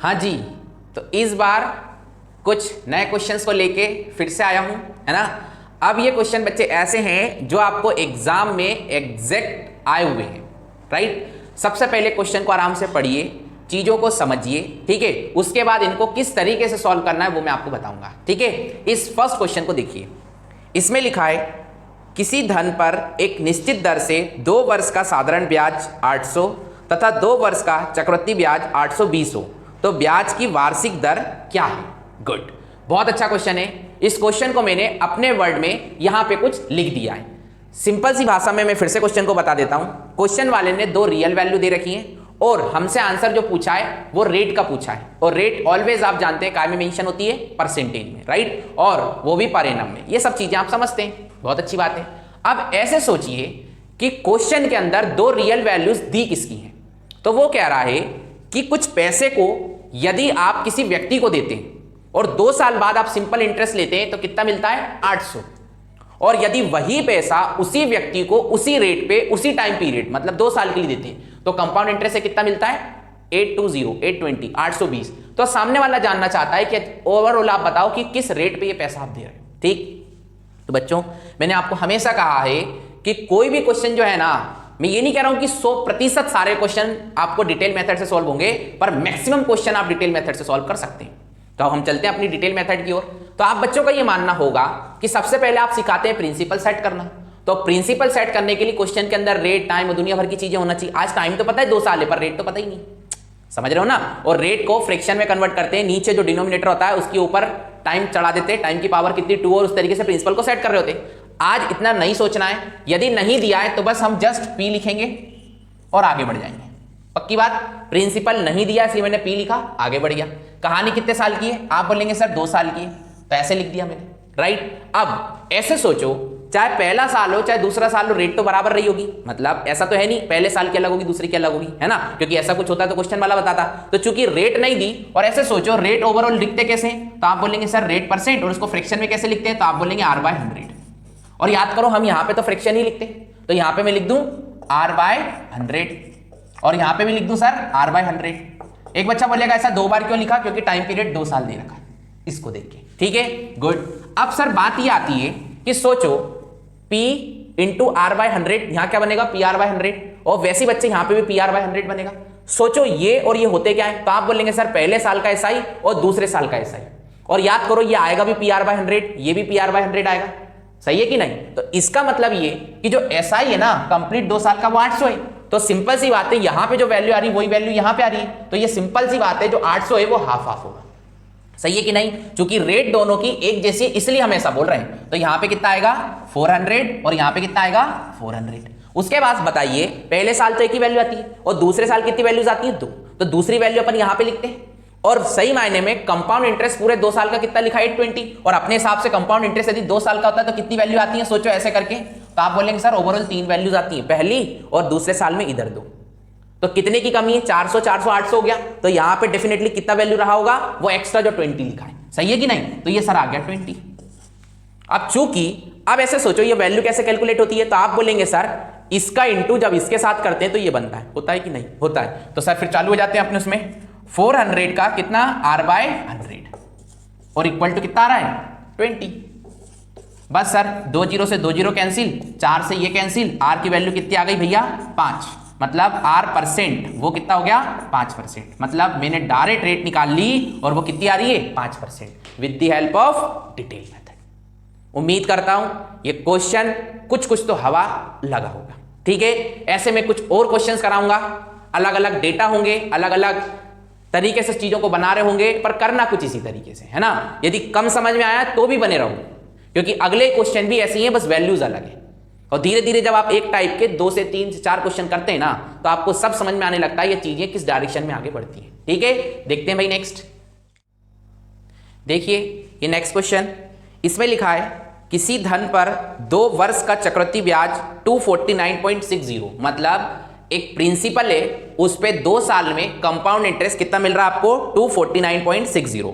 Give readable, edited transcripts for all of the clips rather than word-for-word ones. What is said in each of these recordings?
हाँ जी, तो इस बार कुछ नए क्वेश्चंस को लेके फिर से आया हूं, है ना। अब ये क्वेश्चन बच्चे ऐसे हैं जो आपको एग्जाम में एग्जैक्ट आए हुए हैं, राइट। सबसे पहले क्वेश्चन को आराम से पढ़िए, चीजों को समझिए, ठीक है। उसके बाद इनको किस तरीके से सॉल्व करना है वो मैं आपको बताऊंगा, ठीक है। इस फर्स्ट क्वेश्चन को देखिए, इसमें लिखा है किसी धन पर एक निश्चित दर से 2 वर्ष का साधारण ब्याज 800 तथा 2 वर्ष का चक्रवृद्धि ब्याज 820 हो, तो ब्याज की वार्षिक दर क्या है। गुड, बहुत अच्छा क्वेश्चन है। इस क्वेश्चन को मैंने अपने वर्ड में यहां पे कुछ लिख दिया है। सिंपल सी भाषा में मैं फिर से क्वेश्चन को बता देता हूं। क्वेश्चन वाले ने 2 रियल वैल्यू दे रखी है और हमसे आंसर जो पूछा है वो रेट का पूछा है, और रेट ऑलवेज आप जानते हैं काय में मेंशन होती है, परसेंटेज में, राइट, और वो भी पर एनम में। ये सब चीजें आप समझते हैं, बहुत अच्छी बात है। अब ऐसे सोचिए कि क्वेश्चन के अंदर 2 रियल वैल्यूज दी किसकी हैं, तो वो कह रहा है कि कुछ पैसे को यदि आप किसी व्यक्ति को देते हैं और 2 साल बाद आप सिंपल इंटरेस्ट लेते हैं तो कितना मिलता है 800, और यदि वही पैसा उसी व्यक्ति को उसी रेट पे उसी टाइम पीरियड मतलब 2 साल के लिए देते हैं तो कंपाउंड इंटरेस्ट से कितना मिलता है 820 820। तो सामने वाला जानना चाहता है कि ओवरऑल आप बताओ कि किस रेट पे ये पैसा आप दे रहे हो, ठीक। तो बच्चों मैंने आपको हमेशा कहा है कि कोई भी क्वेश्चन जो है ना, मैं ये नहीं कह रहा हूं कि 100% सारे क्वेश्चन आपको डिटेल मेथड से सॉल्व होंगे, पर मैक्सिमम क्वेश्चन आप डिटेल मेथड से सॉल्व कर सकते हैं। तो अब हम चलते हैं अपनी डिटेल मेथड की ओर। तो आप बच्चों का ये मानना होगा कि सबसे पहले आप सिखाते हैं प्रिंसिपल सेट करना। तो प्रिंसिपल सेट करने के लिए क्वेश्चन के अंदर रेट, टाइम और दुनिया भर की चीजें होना चाहिए। आज टाइम तो पता है 2 साल है, पर रेट तो पता ही नहीं, समझ रहे हो ना। और रेट को फ्रैक्शन में कन्वर्ट करते हैं, नीचे जो डिनोमिनेटर होता है उसके ऊपर टाइम चढ़ा देते हैं, टाइम की पावर कितनी 2, और उस तरीके से प्रिंसिपल को सेट कर रहे होते। आज इतना नहीं सोचना है, यदि नहीं दिया है तो बस हम जस्ट पी लिखेंगे और आगे बढ़ जाएंगे। पक्की बात, प्रिंसिपल नहीं दिया इसलिए मैंने पी लिखा, आगे बढ़ गया। कहानी कितने साल की है, आप बोलेंगे सर 2 साल की है, तो ऐसे लिख दिया मैंने, राइट। अब ऐसे सोचो, चाहे पहला साल हो चाहे दूसरा साल हो, रेट तो बराबर रही होगी। मतलब ऐसा तो है नहीं पहले साल की अलग होगी दूसरी की अलग होगी, है ना, क्योंकि ऐसा कुछ होता तो क्वेश्चन वाला बताता। तो चूंकि रेट नहीं दी, और ऐसे सोचो रेट ओवरऑल लिखते कैसे, तो आप बोलेंगे सर रेट परसेंट, और उसको फ्रैक्शन में कैसे लिखते हैं, तो आप बोलेंगे R/100। और याद करो हम यहाँ पे तो फ्रैक्शन ही लिखते, तो यहाँ पे मैं लिख दूं R/100, और यहां पे भी लिख दूं सर R/100। एक बच्चा बोलेगा ऐसा 2 बार क्यों लिखा, क्योंकि टाइम पीरियड 2 साल दे रखा है, इसको देख के, ठीक है, गुड। अब सर बात ये आती है कि सोचो P इंटू R/100, यहां क्या बनेगा PR/100, और वैसे बच्चे यहां पे भी PR/100 बनेगा। सोचो ये और ये होते क्या है, तो आप बोलेंगे सर पहले साल का SI और दूसरे साल का SI, और याद करो ये आएगा भी PR/100, ये भी PR/100 आएगा, सही है कि नहीं। तो इसका मतलब ये कि जो SI है ना कंप्लीट 2 साल का वो 800 है। तो सिंपल सी बात है, यहां पे जो वैल्यू आ रही है वही वैल्यू यहां पे आ रही है, तो ये सिंपल सी बात है जो 800 है वो हाफ हाफ होगा, सही है कि नहीं। क्योंकि रेट दोनों की एक जैसी है इसलिए हम ऐसा बोल रहे हैं। तो यहां पे कितना आएगा 400, और यहां पे कितना आएगा 400। उसके बाद बताइए पहले साल तो एक ही वैल्यू आती है और दूसरे साल कितनी वैल्यूज आती है 2, तो दूसरी वैल्यू अपन यहां पे लिखते हैं। और सही मायने में कंपाउंड इंटरेस्ट पूरे 2 साल का कितना लिखा है 820, और अपने हिसाब से कंपाउंड इंटरेस्ट यदि 2 साल का होता है तो कितनी वैल्यू आती है, सोचो ऐसे करके। तो आप बोलेंगे सर ओवरऑल 3 वैल्यूज आती है, पहली और दूसरे साल में इधर 2, तो कितने की कमी है 400 400 800 हो गया। तो यहां पे डेफिनेटली कितना वैल्यू रहा होगा, वो एक्स्ट्रा जो 20 लिखा है, सही है कि नहीं। तो ये सर आ गया 20। अब चूंकि अब ऐसे सोचो ये वैल्यू कैसे कैलकुलेट होती है, तो आप बोलेंगे सर इसका इंटू जब इसके साथ करते हैं तो ये बनता है, होता है कि नहीं, होता है। तो सर फिर चालू हो जाते हैं अपने उसमें 400 का कितना R/100, और इक्वल टू कितना आ रहा है 20। बस सर 2 0 से 2 0 कैंसिल, 4 से ये कैंसिल, R की वैल्यू कितनी आ गई भैया 5, मतलब R% वो कितना हो गया 5%। मतलब मैंने डायरेक्ट रेट निकाल ली और वो कितनी आ रही है 5% with the help of detail method. उम्मीद करता हूं ये क्वेश्चन कुछ तो हवा लगा होगा, ठीक है। ऐसे में कुछ और क्वेश्चंस कराऊंगा, अलग अलग डेटा होंगे, अलग अलग तरीके से चीजों को बना रहे होंगे, पर करना कुछ इसी तरीके से, है ना। यदि कम समझ में आया तो भी बने रहो, क्योंकि अगले क्वेश्चन भी ऐसे ही हैं, बस वैल्यूज अलग है। और धीरे धीरे जब आप एक टाइप के 2 से 3 से 4 क्वेश्चन करते हैं ना, तो आपको सब समझ में आने लगता है ये चीजें किस डायरेक्शन में आगे बढ़ती हैं, ठीक है। देखते हैं भाई नेक्स्ट, देखिए ये नेक्स्ट क्वेश्चन, इसमें लिखा है किसी धन पर 2 वर्ष का चक्रवृद्धि ब्याज 249.60, मतलब एक प्रिंसिपल है उस पे 2 साल में कंपाउंड इंटरेस्ट कितना मिल रहा है आपको 249.60,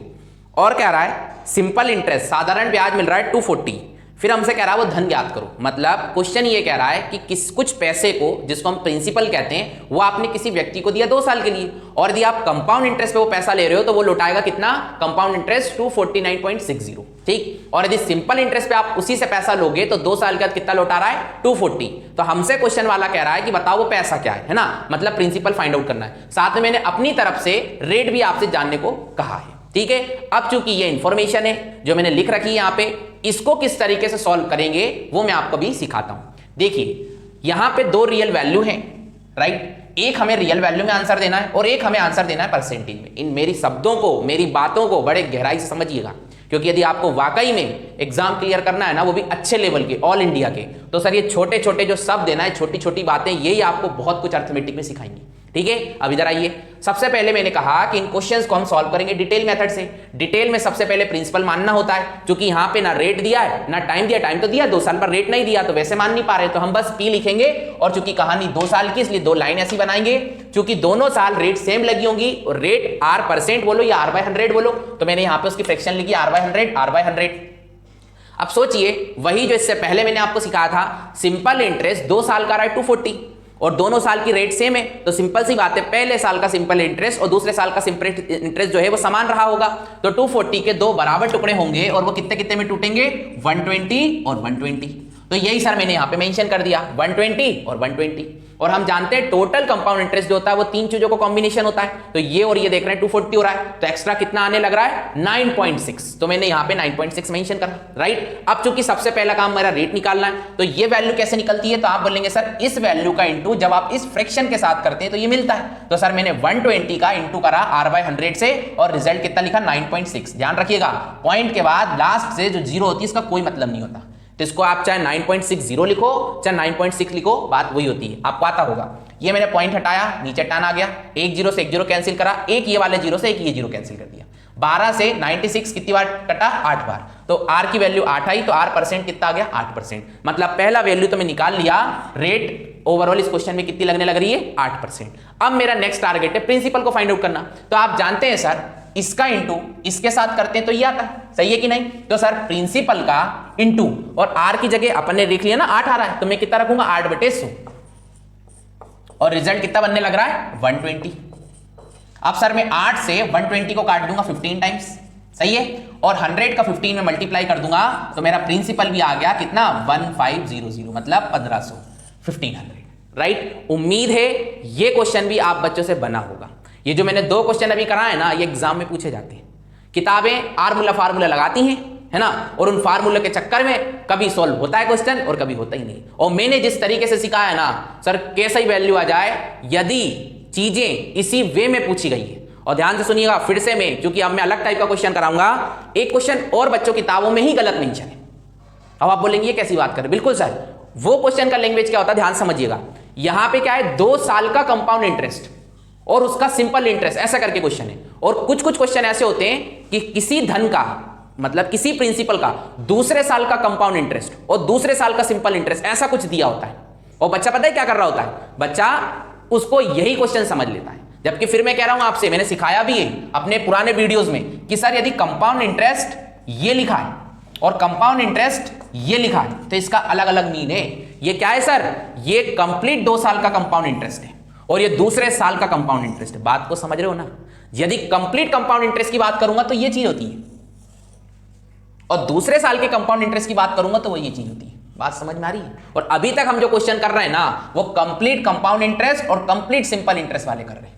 और क्या रहा है सिंपल इंटरेस्ट साधारण ब्याज मिल रहा है 240, फिर हमसे कह रहा है वो धन ज्ञात करो, मतलब क्वेश्चन ये कह रहा है कि कुछ पैसे को, जिसको हम प्रिंसिपल कहते हैं, वो आपने किसी व्यक्ति को दिया 2 साल के लिए, और यदि आप कंपाउंड इंटरेस्ट पे वो पैसा ले रहे हो तो वो लौटाएगा कितना, कंपाउंड इंटरेस्ट 249.60, ठीक। और यदि सिंपल इंटरेस्ट पे आप उसी से पैसा लोगे तो 2 साल के बाद कितना लौटा रहा है, 240। तो हमसे क्वेश्चन वाला कह रहा है कि बताओ वो पैसा क्या है ना, मतलब प्रिंसिपल फाइंड आउट करना है। साथ में मैंने अपनी तरफ से रेट भी आपसे जानने को कहा है, ठीक है। अब चूंकि ये इंफॉर्मेशन है जो मैंने लिख रखी है यहाँ पे, इसको किस तरीके से सॉल्व करेंगे वो मैं आपको भी सिखाता हूं। देखिए यहां पे 2 रियल वैल्यू हैं, राइट। एक हमें रियल वैल्यू में आंसर देना है और एक हमें आंसर देना है परसेंटेज में। इन मेरी शब्दों को, मेरी बातों को बड़े गहराई से समझिएगा, क्योंकि यदि आपको वाकई में एग्जाम क्लियर करना है ना, वो भी अच्छे लेवल के, ऑल इंडिया के, तो सर ये छोटे छोटे जो शब्द है ना, छोटी छोटी बातें, यही आपको बहुत कुछ अर्थमेटिक में सिखाएंगी, ठीक है। अब इधर आइए, सबसे पहले मैंने कहा कि इन क्वेश्चंस को हम सॉल्व करेंगे डिटेल मेथड से। डिटेल में सबसे पहले प्रिंसिपल मानना होता है, क्योंकि यहाँ पे ना रेट दिया है ना टाइम दिया, टाइम तो दिया 2 साल पर, रेट नहीं दिया तो वैसे मान नहीं पा रहे, तो हम बस पी लिखेंगे। और चूंकि कहानी 2 साल की, इसलिए 2 लाइन ऐसी बनाएंगे, क्योंकि दोनों साल रेट सेम लगी होंगी, और रेट R% बोलो या R/100 बोलो, तो मैंने यहाँ पे उसकी फ्रैक्शन लिखी R/100। अब सोचिए वही जो इससे पहले मैंने आपको सिखाया था, सिंपल इंटरेस्ट 2 साल का रहा है 240, और दोनों साल की रेट सेम है, तो सिंपल सी बात है, पहले साल का सिंपल इंटरेस्ट और दूसरे साल का सिंपल इंटरेस्ट जो है वो समान रहा होगा, तो 240 के 2 बराबर टुकड़े होंगे, और वो कितने कितने में टूटेंगे, 120 और 120। तो यही सर मैंने यहाँ पे मेंशन कर दिया, 120 और 120। और हम जानते हैं टोटल कंपाउंड इंटरेस्ट जो होता है वो 3 चीजों का कॉम्बिनेशन होता है, तो ये और ये देख रहे हैं 240 हो रहा है, तो एक्स्ट्रा कितना आने लग रहा है, 9.6, तो मैंने यहाँ पे 9.6 मेंशन करा, राइट। अब चूंकि सबसे पहला काम मेरा रेट निकालना है, तो ये वैल्यू कैसे निकलती है, तो आप बोलेंगे सर इस वैल्यू का इंटू जब आप इस फ्रैक्शन के साथ करते हैं तो ये मिलता है, तो सर मैंने 120 का इंटू करा R/100 से, और रिजल्ट कितना लिखा, 9.6। ध्यान रखिएगा, पॉइंट के बाद लास्ट से जो 0 होती है इसका कोई मतलब नहीं होता, तो इसको आप चाहे 9.60 लिखो चाहे 9.6 लिखो, बात वही होती है, आपको आता होगा। ये मैंने पॉइंट हटाया, नीचे टर्न आ गया, एक 0 से एक 0 कैंसिल करा, एक ये वाले 0 से एक ये 0 कैंसिल कर दिया, 12 से 96 कितनी बार कटा, 8 बार, तो R की वैल्यू 8 आई, तो R% कितना आ गया, 8%। मतलब पहला वैल्यू तो मैं निकाल लिया, रेट ओवरऑल इस क्वेश्चन में कितनी लगने लग रही है, 8%। अब मेरा नेक्स्ट टारगेट है प्रिंसिपल को फाइंड आउट करना, तो आप जानते हैं सर इसका इंटू इसके साथ करते हैं तो ये आता है, सही है कि नहीं, तो सर प्रिंसिपल का इंटू, और R की जगह अपन ने लिख लिया ना 8 आ रहा है, तो मैं कितना रखूंगा, 8/100, और रिजल्ट कितना बनने लग रहा है, 120। अब सर मैं 8 से 120 को काट दूंगा 15 टाइम्स, सही है, और 100 का 15 में मल्टीप्लाई कर दूंगा, तो मेरा प्रिंसिपल भी आ गया कितना, 1500, मतलब 1500, 1500, राइट। उम्मीद है ये क्वेश्चन भी आप बच्चों से बना होगा। ये जो मैंने 2 क्वेश्चन अभी कराए ना, ये एग्जाम में पूछे जाते हैं, किताबें फार्मूला लगाती हैं, है ना, और उन फार्मूला के चक्कर में कभी सॉल्व होता है क्वेश्चन और कभी होता ही नहीं। और मैंने जिस तरीके से सिखाया है ना सर, कैसा ही वैल्यू आ जाए यदि चीजें इसी वे में पूछी गई है। और ध्यान से सुनिएगा फिर से मैं, क्योंकि अब मैं अलग टाइप का क्वेश्चन कराऊंगा, एक क्वेश्चन और बच्चों किताबों में ही गलत मेंशन है। अब आप बोलेंगे ये कैसी बात करें, बिल्कुल सर, वो क्वेश्चन का लैंग्वेज क्या होता है, ध्यान समझिएगा। यहां पे क्या है, 2 साल का कंपाउंड इंटरेस्ट और उसका सिंपल इंटरेस्ट, ऐसा करके क्वेश्चन है। और कुछ कुछ क्वेश्चन ऐसे होते हैं कि किसी धन का, मतलब किसी प्रिंसिपल का दूसरे साल का कंपाउंड इंटरेस्ट और दूसरे साल का सिंपल इंटरेस्ट, ऐसा कुछ दिया होता है, और बच्चा पता है क्या कर रहा होता है, बच्चा उसको यही क्वेश्चन समझ लेता है। जबकि फिर मैं कह रहा हूं आपसे, मैंने सिखाया भी है अपने पुराने वीडियोस में कि सर यदि कंपाउंड इंटरेस्ट ये लिखा है और कंपाउंड इंटरेस्ट ये लिखा है तो इसका अलग अलग मीन है। ये क्या है सर, ये कंप्लीट 2 साल का कंपाउंड इंटरेस्ट है और ये दूसरे साल का कंपाउंड इंटरेस्ट है। बात को समझ रहे हो ना, यदि कंप्लीट कंपाउंड इंटरेस्ट की बात करूंगा तो ये चीज होती है, और दूसरे साल के कंपाउंड इंटरेस्ट की बात करूंगा तो वो ये चीज होती है। बात समझ में आ रही है। और अभी तक हम जो क्वेश्चन कर रहे हैं ना, वो कंप्लीट कंपाउंड इंटरेस्ट और कंप्लीट सिंपल इंटरेस्ट वाले कर रहे हैं।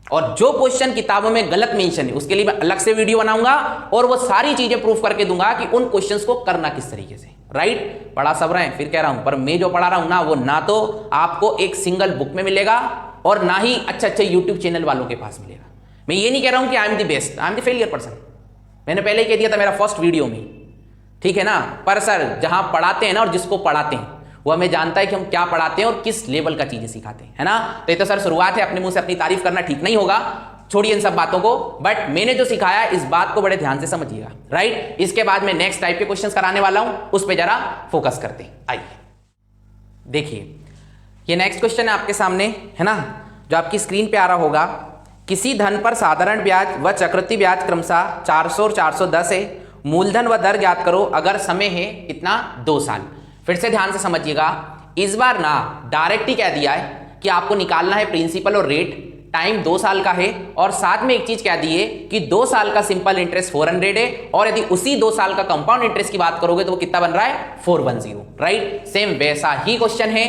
और जो क्वेश्चन किताबों में गलत मेंशन है उसके लिए मैं अलग से वीडियो बनाऊंगा और वो सारी चीजें प्रूफ करके दूंगा कि उन क्वेश्चंस को करना किस तरीके से, राइट। बड़ा सब्र है, फिर कह रहा हूं, पर मैं जो पढ़ा रहा हूं ना, वो ना तो आपको एक सिंगल बुक में मिलेगा और ना ही अच्छे अच्छे यूट्यूब चैनल वालों के पास मिलेगा। मैं ये नहीं कह रहा हूं कि I am the best, I am the failure person, मैंने पहले ही कह दिया था मेरा फर्स्ट वीडियो में, ठीक है ना। पर सर जहां पढ़ाते हैं ना और जिसको पढ़ाते हैं वो हमें जानता है कि हम क्या पढ़ाते हैं और किस लेवल का चीजें सिखाते हैं, है ना। तो ये तो सर शुरुआत है, अपने मुंह से अपनी तारीफ करना ठीक नहीं होगा, छोड़िए इन सब बातों को। बट मैंने जो सिखाया इस बात को बड़े ध्यान से समझिएगा, राइट। इसके बाद मैं नेक्स्ट टाइप के क्वेश्चंस कराने वाला हूं, उस पर जरा फोकस करते हैं। आइए देखिए, ये नेक्स्ट क्वेश्चन है आपके सामने, है ना, जो आपकी स्क्रीन पे आ रहा होगा। किसी धन पर साधारण ब्याज व चक्रवृद्धि ब्याज क्रमशः 400 और 410 है। मूलधन व दर ज्ञात करो अगर समय है कितना 2 साल। फिर से ध्यान से समझिएगा, इस बार ना डायरेक्ट ही कह दिया है कि आपको निकालना है प्रिंसिपल और रेट, टाइम 2 साल का है और साथ में एक चीज कह दी है कि 2 साल का सिंपल इंटरेस्ट 400 है और यदि उसी 2 साल का कंपाउंड इंटरेस्ट की बात करोगे तो वो कितना बन रहा है 410, राइट। सेम वैसा ही क्वेश्चन है,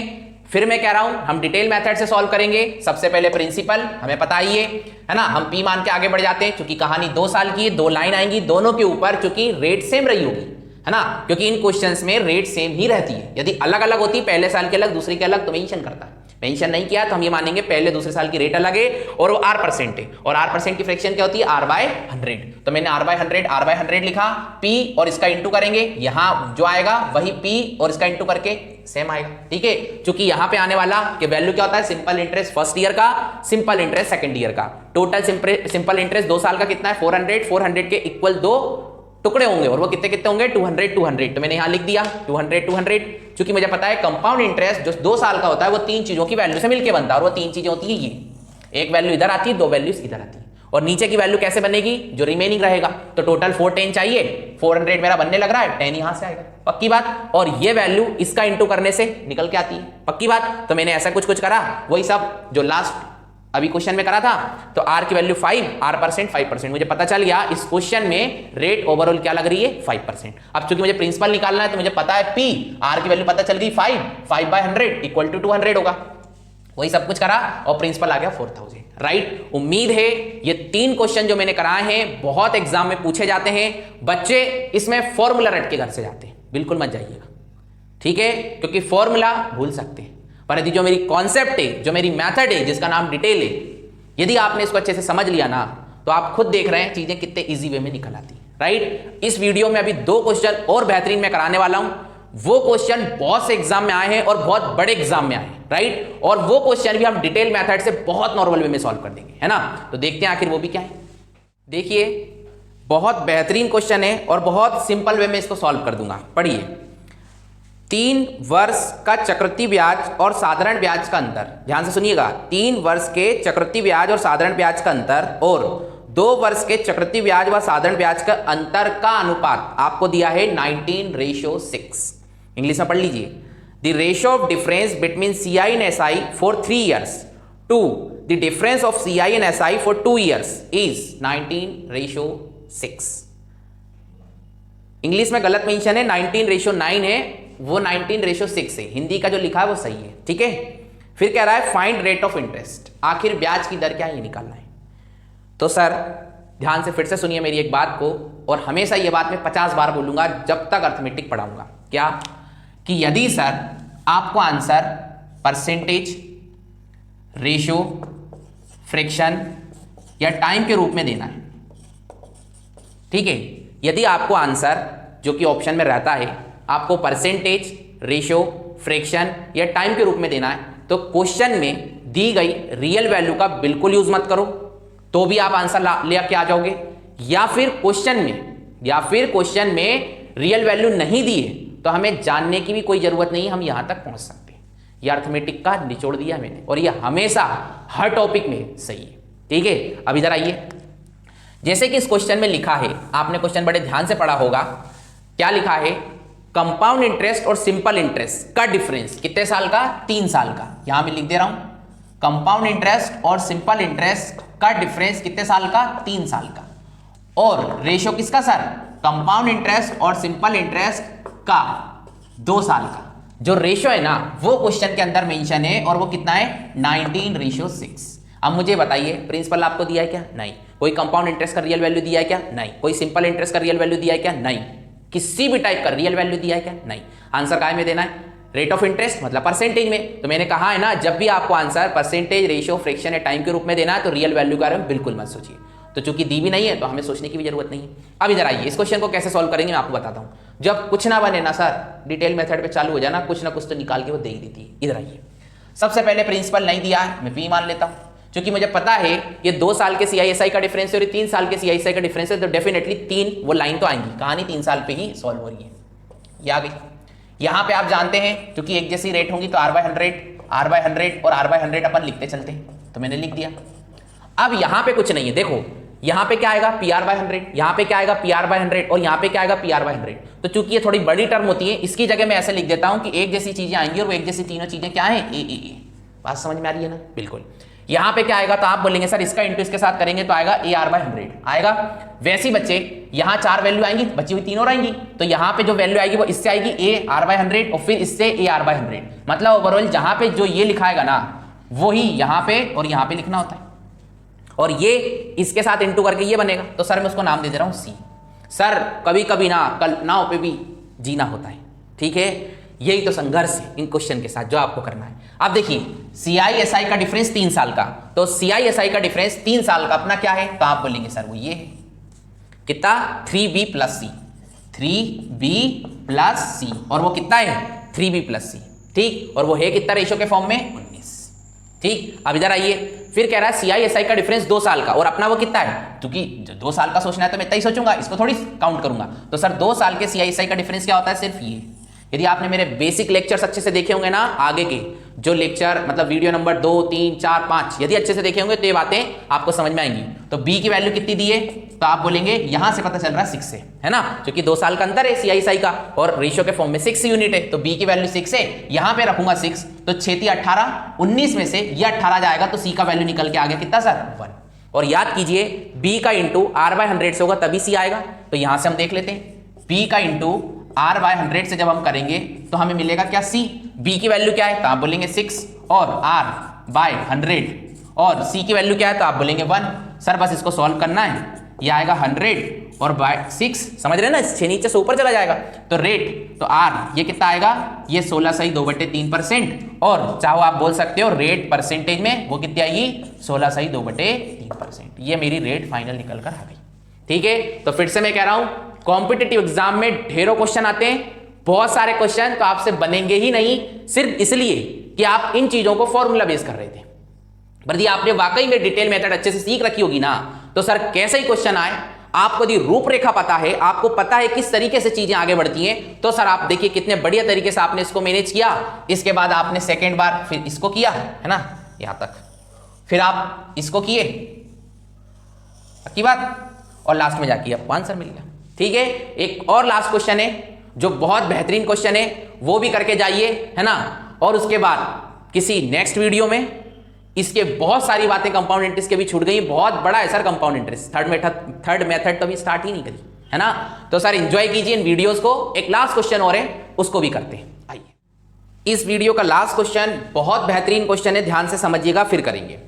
फिर मैं कह रहा हूं हम डिटेल मेथड से सॉल्व करेंगे। सबसे पहले प्रिंसिपल हमें पता ही है ना, हम पी मान के आगे बढ़ जाते हैं क्योंकि कहानी 2 साल की है, 2 लाइन आएंगी दोनों के ऊपर क्योंकि रेट सेम रही होगी, है ना, क्योंकि इन क्वेश्चंस में रेट सेम ही रहती है। यदि अलग अलग होती, पहले साल के अलग दूसरे के अलग, तो मेंशन करता है, मेंशन नहीं किया तो हम ये मानेंगे पहले दूसरे साल की रेट अलग है और वो R% है और R% की फ्रैक्शन क्या होती है R/100। तो मैंने R/100 लिखा, P और इसका इंटू करेंगे, यहां जो आएगा वही P और इसका इंटू करके सेम आएगा, ठीक है। क्योंकि यहां पे आने वाला कि वैल्यू क्या होता है, सिंपल इंटरेस्ट फर्स्ट ईयर का, सिंपल इंटरेस्ट सेकंड ईयर का। टोटल सिंपल इंटरेस्ट 2 साल का कितना है 400 के इक्वल 2 टुकड़े होंगे और वो कितने कितने होंगे 200। तो मैंने यहां लिख दिया 200, क्योंकि मुझे पता है कंपाउंड इंटरेस्ट जो 2 साल का होता है वो 3 चीजों की वैल्यू से मिलकर बनता है और वो 3 चीजें होती है ये, एक वैल्यू इधर आती है, 2 वैल्यूज इधर आती है और नीचे की वैल्यू कैसे बनेगी, जो रिमेनिंग रहेगा। तो टोटल 410 चाहिए, 400 मेरा बनने लग रहा है, 10 यहां से आएगा, पक्की बात। और ये वैल्यू इसका इंटू करने से निकल के आती है, पक्की बात। तो मैंने ऐसा कुछ करा, वही सब जो लास्ट अभी क्वेश्चन में करा था। तो R की वैल्यू 5%, मुझे पता चल गया इस क्वेश्चन में रेट ओवरऑल क्या लग रही है 5%। अब चूंकि मुझे प्रिंसिपल निकालना है तो मुझे पता है P, R की वैल्यू पता चल गई 5/100 इक्वल टू 200 होगा, वही सब कुछ करा और प्रिंसिपल आ गया 4000, राइट। उम्मीद है ये 3 क्वेश्चन जो मैंने कराए हैं बहुत एग्जाम में पूछे जाते हैं, बच्चे इसमें फॉर्मूला रट के घर से जाते हैं, बिल्कुल मत जाइएगा, ठीक है, क्योंकि फॉर्मूला भूल सकते हैं। पर यदि जो मेरी कॉन्सेप्ट है, जो मेरी मेथड है जिसका नाम डिटेल है, यदि आपने इसको अच्छे से समझ लिया ना तो आप खुद देख रहे हैं चीजें कितने इजी वे में निकल आती है, राइट। इस वीडियो में अभी 2 क्वेश्चन और बेहतरीन मैं कराने वाला हूं, वो क्वेश्चन बहुत से एग्जाम में आए हैं और बहुत बड़े एग्जाम में आए हैं, राइट। और वो क्वेश्चन भी हम डिटेल मेथड से बहुत नॉर्मल वे में सॉल्व कर देंगे, है ना। तो देखते हैं आखिर वो भी क्या है। देखिए बहुत बेहतरीन क्वेश्चन है और बहुत सिंपल वे में इसको सॉल्व कर दूंगा, पढ़िए। 3 वर्ष का चक्रवृद्धि ब्याज और साधारण ब्याज का अंतर, ध्यान से सुनिएगा, 3 वर्ष के चक्रवृद्धि ब्याज और साधारण ब्याज का अंतर और 2 वर्ष के चक्रवृद्धि ब्याज व साधारण ब्याज का अंतर का अनुपात आपको दिया है 19:6। इंग्लिश में पढ़ लीजिए, the ratio of difference between CI and SI for 3 years to the difference of CI and SI for 2 years is 19:6। English में गलत मेंशन है, 19:9 है, वो 19:6 है, हिंदी का जो लिखा है वो सही है, ठीक है। फिर कह रहा है फाइंड रेट ऑफ इंटरेस्ट, आखिर ब्याज की दर क्या है ये निकालना है। तो सर ध्यान से फिर से सुनिए मेरी एक बात को, और हमेशा ये बात मैं 50 बार बोलूंगा जब तक अर्थमेटिक पढ़ाऊंगा, क्या कि यदि सर आपको आंसर परसेंटेज, रेशियो, फ्रैक्शन या टाइम के रूप में देना है, ठीक है, यदि आपको आंसर जो कि ऑप्शन में रहता है आपको परसेंटेज, रेशियो, फ्रैक्शन या टाइम के रूप में देना है, तो क्वेश्चन में दी गई रियल वैल्यू का बिल्कुल यूज मत करो, तो भी आप आंसर लेके आ जाओगे। या फिर क्वेश्चन में रियल वैल्यू नहीं दी है तो हमें जानने की भी कोई जरूरत नहीं है, हम यहां तक पहुंच सकते हैं। यह अर्थमेटिक का निचोड़ दिया मैंने और यह हमेशा हर टॉपिक में सही है, ठीक है। अब इधर आइए, जैसे कि इस क्वेश्चन में लिखा है, आपने क्वेश्चन बड़े ध्यान से पढ़ा होगा, क्या लिखा है, कंपाउंड इंटरेस्ट और सिंपल इंटरेस्ट का डिफरेंस कितने साल का, 3 साल का। यहां मैं लिख दे रहा हूं, कंपाउंड इंटरेस्ट और सिंपल इंटरेस्ट का डिफरेंस कितने साल का, 3 साल का। और रेशियो किसका सर, कंपाउंड इंटरेस्ट और सिंपल इंटरेस्ट का 2 साल का। जो रेशियो है ना वो क्वेश्चन के अंदर मेंशन है और वो कितना है 19:6। अब मुझे बताइए प्रिंसिपल आपको दिया है क्या, नहीं। कोई कंपाउंड इंटरेस्ट का रियल वैल्यू दिया है क्या, नहीं। कोई सिंपल इंटरेस्ट का रियल वैल्यू दिया है क्या, नहीं। किसी भी टाइप का रियल वैल्यू दिया है क्या, नहीं। आंसर काय में देना है, रेट ऑफ इंटरेस्ट मतलब परसेंटेज में। तो मैंने कहा है ना, जब भी आपको आंसर परसेंटेज, रेशियो, फ्रैक्शन या टाइम के रूप में देना है तो रियल वैल्यू के बारे में बिल्कुल मत सोचिए। तो चूंकि दी भी नहीं है तो हमें सोचने की भी जरूरत नहीं है। अब इधर आइए, इस क्वेश्चन को कैसे सॉल्व करेंगे मैं आपको बताता हूं। जब कुछ ना बने ना सर, डिटेल मेथड पे चालू हो जाना, कुछ ना कुछ तो निकाल के वो दे ही देती है। इधर आइए, सबसे पहले प्रिंसिपल नहीं दिया है, मैं पी मान लेता हूं, क्योंकि मुझे पता है ये 2 साल के CISI का डिफरेंस है और 3 साल के CISI का डिफरेंस है, तो डेफिनेटली 3 वो लाइन तो आएंगी, कहानी 3 साल पे ही सॉल्व हो रही है। ये आ गई। यहां पे आप जानते हैं क्योंकि एक जैसी रेट होंगी तो R/100 और R/100 अपन लिखते चलते हैं, तो मैंने लिख दिया। अब यहां पे कुछ नहीं है, देखो यहाँ पे क्या आएगा PR/100, यहाँ पे क्या आएगा PR/100 और यहाँ पे क्या आएगा PR/100। तो चूंकि ये थोड़ी बड़ी टर्म होती है, इसकी जगह मैं ऐसे लिख देता हूं कि एक जैसी चीजें आएंगी और वो एक जैसी तीनों चीजें क्या है ए। बात समझ में आ रही है ना? बिल्कुल। यहाँ पे क्या आएगा तो आप बोलेंगे सर इसका इंटू इसके साथ करेंगे तो आएगा AR/100 आएगा। वैसे ही बच्चे यहाँ 4 वैल्यू आएंगी, बची हुई 3 और आएंगी, तो यहाँ पे जो वैल्यू आएगी वो इससे आएगी AR/100 और फिर इससे AR/100। मतलब ओवरऑल जहां पे जो ये लिखाएगा ना वही यहाँ पे और यहाँ पे लिखना होता है, और ये इसके साथ इंटू करके ये बनेगा। तो सर मैं उसको नाम दे दे रहा हूं C। सर कभी कभी ना कल्पनाओं पे भी जीना होता है, ठीक है? यही तो संघर्ष है इन क्वेश्चन के साथ जो आपको करना है। अब देखिए CI/SI का डिफरेंस 3 साल का, तो CI/SI का डिफरेंस 3 साल का अपना क्या है? तो आप बोलेंगे सर वो ये है कितना 3B + C, 3B + C, और वो कितना है 3B + C, ठीक? और वो है कितना रेशो के फॉर्म में 19, ठीक? अब इधर आइए, फिर कह रहा है CI/SI का डिफरेंस 2 साल का, और अपना वो कितना है? क्योंकि 2 साल का सोचना है तो मैं इतना ही सोचूंगा, इसको थोड़ी काउंट करूंगा। तो सर 2 साल के CI/SI का डिफरेंस क्या होता है? सिर्फ ये। यदि आपने मेरे बेसिक लेक्चर्स अच्छे से देखे होंगे ना, आगे के जो लेक्चर मतलब वीडियो नंबर 2, 3, 4, 5 यदि अच्छे से देखे होंगे तो ये बातें आपको समझ में आएंगी। तो B की वैल्यू कितनी दी है? तो आप बोलेंगे यहां से पता चल रहा है 6 से, है ना? क्योंकि 2 साल का अंतर है CI/SI का और रेशियो के फॉर्म में 6 यूनिट है, तो B की वैल्यू 6 है। यहां पे रखूंगा 6, तो 6 × 18, 19 में से ये 18 जाएगा तो C का वैल्यू निकल के आ गया कितना सर? 1। और याद कीजिए B का इंटू R/100 से होगा तभी C आएगा। तो यहां से हम देख लेते हैं, B का इंटू R/100 से जब हम करेंगे तो हमें मिलेगा क्या? C। B की वैल्यू क्या है? तो आप बोलेंगे 6, और R/100, और C की वैल्यू क्या है? तो आप बोलेंगे 1। सर बस इसको सॉल्व करना है, ये आएगा 100 और बाय 6, समझ रहे हैं ना? 6 नीचे से ऊपर चला जाएगा तो रेट, तो R ये कितना आएगा? ये 16/2/3%, और चाहो आप बोल सकते हो रेट परसेंटेज में वो कितनी आएगी? 16/2/3%। ये मेरी रेट फाइनल निकल कर आ गई, ठीक है? तो फिर से मैं कह रहा हूं कॉम्पिटिटिव एग्जाम में ढेरों क्वेश्चन आते हैं, बहुत सारे क्वेश्चन तो आपसे बनेंगे ही नहीं, सिर्फ इसलिए कि आप इन चीजों को फॉर्मूला बेस कर रहे थे। पर यदि आपने वाकई में डिटेल मेथड अच्छे से सीख रखी होगी ना, तो सर कैसे ही क्वेश्चन आए, आपको यदि रूपरेखा पता है, आपको पता है किस तरीके से चीजें आगे बढ़ती हैं, तो सर आप देखिए कितने बढ़िया तरीके से आपने इसको मैनेज किया। इसके बाद आपने सेकेंड बार फिर इसको किया, है ना, यहां तक, फिर आप इसको किए, की बात, और लास्ट में जाके आपको आंसर मिल गया, ठीक है? एक और लास्ट क्वेश्चन है जो बहुत बेहतरीन क्वेश्चन है, वो भी करके जाइए, है ना? और उसके बाद किसी नेक्स्ट वीडियो में इसके बहुत सारी बातें कंपाउंड इंटरेस्ट के भी छूट गई, बहुत बड़ा है sir compound interest. Third method तो अभी स्टार्ट ही नहीं करी, है ना? तो सर एंजॉय कीजिए इन वीडियोस को। एक लास्ट क्वेश्चन और है, उसको भी करते हैं। आइए, इस वीडियो का लास्ट क्वेश्चन बहुत बेहतरीन क्वेश्चन है, ध्यान से समझिएगा फिर करेंगे।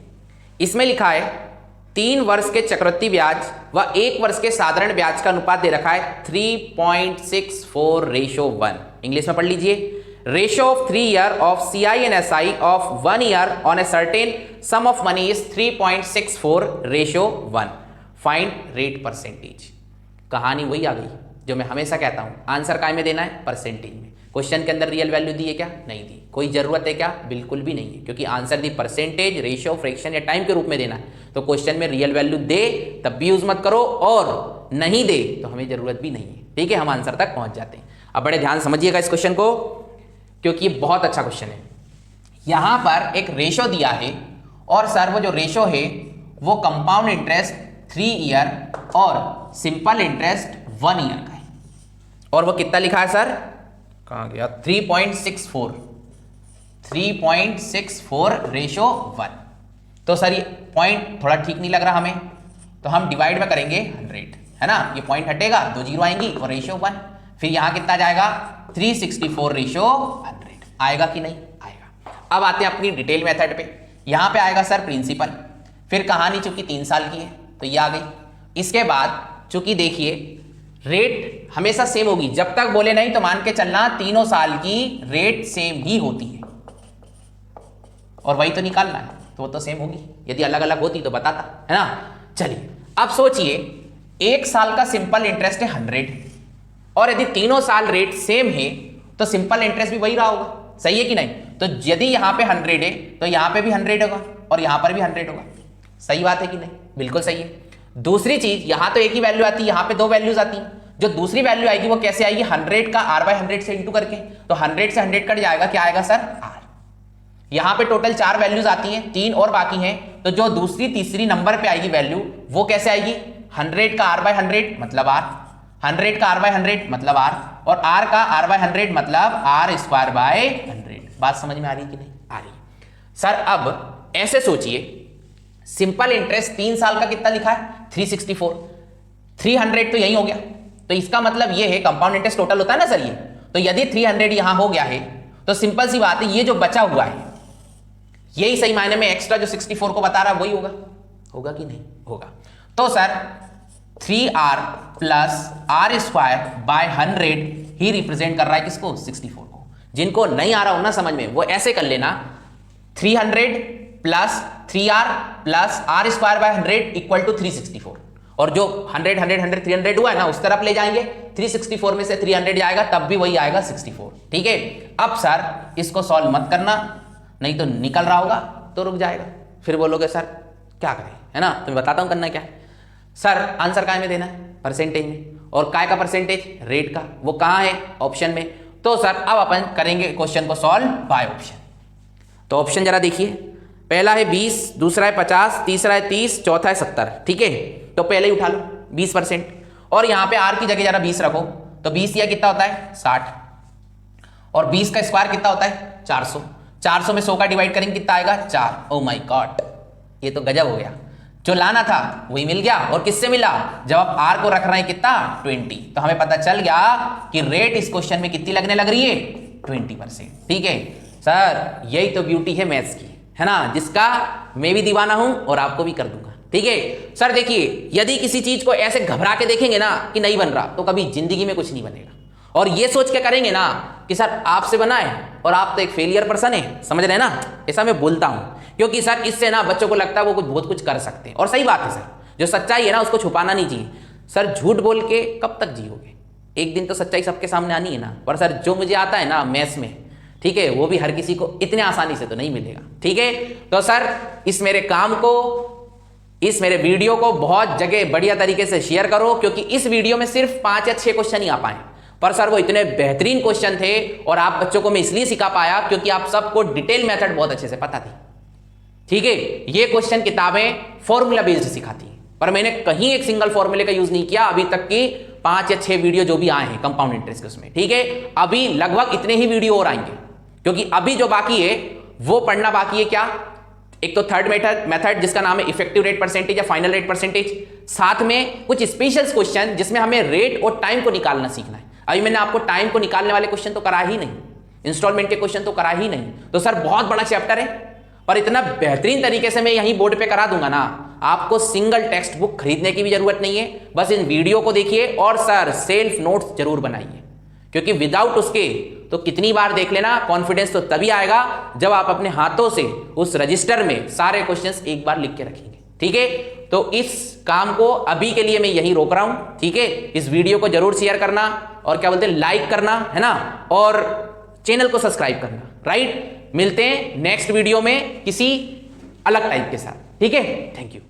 इसमें लिखा है 3 वर्ष के चक्रवृद्धि ब्याज व 1 वर्ष के साधारण ब्याज का अनुपात दे रखा है 3.64:1। इंग्लिश में पढ़ लीजिए, ratio of 3 year of CI and SI of 1 year on a certain some of money is 3.64:1। Find rate percentage. कहानी वही आ गई जो मैं हमेशा कहता हूं, आंसर काय में देना है? परसेंटेज में। क्वेश्चन के अंदर रियल वैल्यू दी है क्या? नहीं दी। कोई जरूरत है क्या? बिल्कुल भी नहीं है, क्योंकि answer the percentage, ratio, fraction या टाइम के रूप में देना है। तो क्वेश्चन में रियल वैल्यू दे तब भी यूज मत करो, और नहीं दे तो हमें जरूरत भी नहीं है, ठीक है? हम आंसर तक पहुंच जाते हैं। अब बड़े ध्यान समझिएगा इस क्वेश्चन को, क्योंकि ये बहुत अच्छा क्वेश्चन है। यहां पर एक रेशो दिया है, और सर वो जो रेशो है वो कंपाउंड इंटरेस्ट 3 ईयर और सिंपल इंटरेस्ट 1 ईयर का है, और वो कितना लिखा है सर? कहां गया? 3.64:1। तो सर ये पॉइंट थोड़ा ठीक नहीं लग रहा हमें, तो हम डिवाइड में करेंगे 100, है ना? ये पॉइंट हटेगा, 2 जीरो आएंगी और रेशियो 1। फिर यहां कितना जाएगा? 364:100 आएगा कि नहीं आएगा? अब आते हैं अपनी डिटेल मेथड पे। यहां पे आएगा सर प्रिंसिपल, फिर कहानी चूंकि 3 साल की है तो ये आ गई। इसके बाद चूंकि देखिए रेट हमेशा सेम होगी, जब तक बोले नहीं तो मान के चलना तीनों साल की रेट सेम ही होती है, और वही तो निकालना है, तो वो तो सेम होगी। यदि अलग अलग होती तो बताता, है ना? चलिए अब सोचिए, 1 साल का सिंपल इंटरेस्ट है 100, और यदि तीनों साल रेट सेम है तो सिंपल इंटरेस्ट भी वही रहा होगा, सही है कि नहीं? तो यदि यहां पे 100 है तो यहां पे भी 100 होगा, और यहां पर भी 100 होगा। सही बात है कि नहीं? बिल्कुल सही है। दूसरी चीज, यहां तो एक ही वैल्यू आती है, यहां पे 2 वैल्यूज आती हैं। जो दूसरी वैल्यू आएगी वो कैसे आएगी? 100 का R/100 से इंटू करके, तो 100 से 100 कट जाएगा, क्या आएगा सर? R। यहां पे टोटल 4 वैल्यूज आती हैं, 3 और बाकी हैं, तो जो दूसरी तीसरी नंबर पे आएगी वैल्यू वो कैसे आएगी, 100 का r/100 मतलब r, 100 का r/100 मतलब r, और r का r/100 मतलब r²/100। बात समझ में आ रही कि नहीं आ रही? सर अब ऐसे सोचिए, सिंपल इंटरेस्ट 3 साल का कितना लिखा है, 364, 300 तो यही हो गया, तो इसका मतलब ये है कंपाउंड इंटरेस्ट टोटल होता है ना सर ये, तो यदि 300 यहां हो गया है तो सिंपल सी बात है ये जो बचा हुआ है यही सही मायने में एक्स्ट्रा जो 64 को बता रहा है वही होगा, होगा कि नहीं होगा? तो सर 3r प्लस r²/100 ही रिप्रेजेंट कर रहा है किसको, 64 को। जिनको नहीं आ रहा हो ना समझ में वो ऐसे कर लेना, 300 plus 3r plus r²/100 equal to 364, और जो 100 100 100 300 हुआ है ना उस तरफ ले जाएंगे, 364 में से 300 जाएगा तब भी वही आएगा 64। ठीक है, अब सर इसको सॉल्व मत करना नहीं तो निकल रहा होगा तो रुक जाएगा, फिर बोलोगे सर क्या करें, है ना? तो मैं बताता हूं करना क्या है। सर आंसर काय में देना है, परसेंटेज में, और काय का परसेंटेज, रेट का, वो कहां है, ऑप्शन में। तो सर अब अपन करेंगे क्वेश्चन को सॉल्व बाय ऑप्शन। तो ऑप्शन जरा देखिए, पहला है 20, दूसरा है 50, तीसरा है 30, चौथा है 70। ठीक है, तो पहले ही उठा लो 20%, और यहां पे r की जगह जरा 20 रखो, तो 20 या कितना होता है 60, और 20 का स्क्वायर कितना होता है 400, 400 में 100 का डिवाइड करेंगे कितना आएगा 4। ओ माय गॉड, ये तो गजब हो गया, जो लाना था वही मिल गया। और किससे मिला, जब आप r को रख रहे हैं कितना 20, तो हमें पता चल गया कि रेट इस क्वेश्चन में कितनी लगने लग रही है 20%। ठीक है सर, यही तो ब्यूटी है मैथ्स की, है ना, जिसका मैं भी दीवाना हूं और आपको भी कर दूंगा। ठीक है सर, देखिए यदि किसी चीज को ऐसे घबरा के देखेंगे ना कि नहीं बन रहा तो कभी जिंदगी में कुछ नहीं बनेगा, और ये सोच के करेंगे ना कि सर आपसे बना है और आप तो एक फेलियर पर्सन है, समझ रहे हैं ना, ऐसा मैं बोलता हूं क्योंकि सर इससे ना बच्चों को लगता है वो कुछ बहुत कुछ कर सकते हैं, और सही बात है सर, जो सच्चाई है ना उसको छुपाना नहीं चाहिए। सर झूठ बोल के कब तक जियोगे, एक दिन तो सच्चाई सबके सामने आनी है ना। पर सर जो मुझे आता है ना मैथ्स में, ठीक है, वो भी हर किसी को इतने आसानी से तो नहीं मिलेगा। ठीक है, तो सर इस मेरे काम को, इस मेरे वीडियो को बहुत जगह बढ़िया तरीके से शेयर करो, क्योंकि इस वीडियो में सिर्फ 5 या 6 क्वेश्चन ही आ पाए, पर सर वो इतने बेहतरीन क्वेश्चन थे, और आप बच्चों को मैं इसलिए सिखा पाया क्योंकि आप सबको डिटेल मेथड बहुत अच्छे से पता थी। ठीक है, ये क्वेश्चन किताबें फॉर्मूला बेस्ड सिखाती हैं, पर मैंने कहीं एक सिंगल फॉर्मूले का यूज नहीं किया अभी तक की 5 या 6 वीडियो जो भी आए हैं कंपाउंड इंटरेस्ट के उसमें। ठीक है, अभी लगभग इतने ही वीडियो और आएंगे, क्योंकि अभी जो बाकी है वो पढ़ना बाकी है क्या, एक तो थर्ड मेथड जिसका नाम है इफेक्टिव रेट परसेंटेज या फाइनल रेट परसेंटेज, साथ में कुछ स्पेशल क्वेश्चन जिसमें हमें रेट और टाइम को निकालना सीखना है। अभी मैंने आपको टाइम को निकालने वाले क्वेश्चन तो करा ही नहीं, इंस्टॉलमेंट के क्वेश्चन तो करा ही नहीं, तो सर बहुत बड़ा चैप्टर है, पर इतना बेहतरीन तरीके से मैं यहीं बोर्ड पे करा दूंगा ना, आपको सिंगल टेक्स्ट बुक खरीदने की भी जरूरत नहीं है, बस इन वीडियो को देखिए और सर सेल्फ नोट्स जरूर बनाइए, क्योंकि विदाउट उसके तो कितनी बार देख लेना, कॉन्फिडेंस तो तभी आएगा जब आप अपने हाथों से उस रजिस्टर में सारे क्वेश्चंस एक बार लिख के रखेंगे। ठीक है, तो इस काम को अभी के लिए मैं यहीं रोक रहा हूं। ठीक है, इस वीडियो को जरूर शेयर करना और क्या बोलते हैं लाइक करना, है ना, और चैनल को सब्सक्राइब करना। राइट, मिलते हैं नेक्स्ट वीडियो में किसी अलग टाइप के साथ। ठीक है, थैंक यू।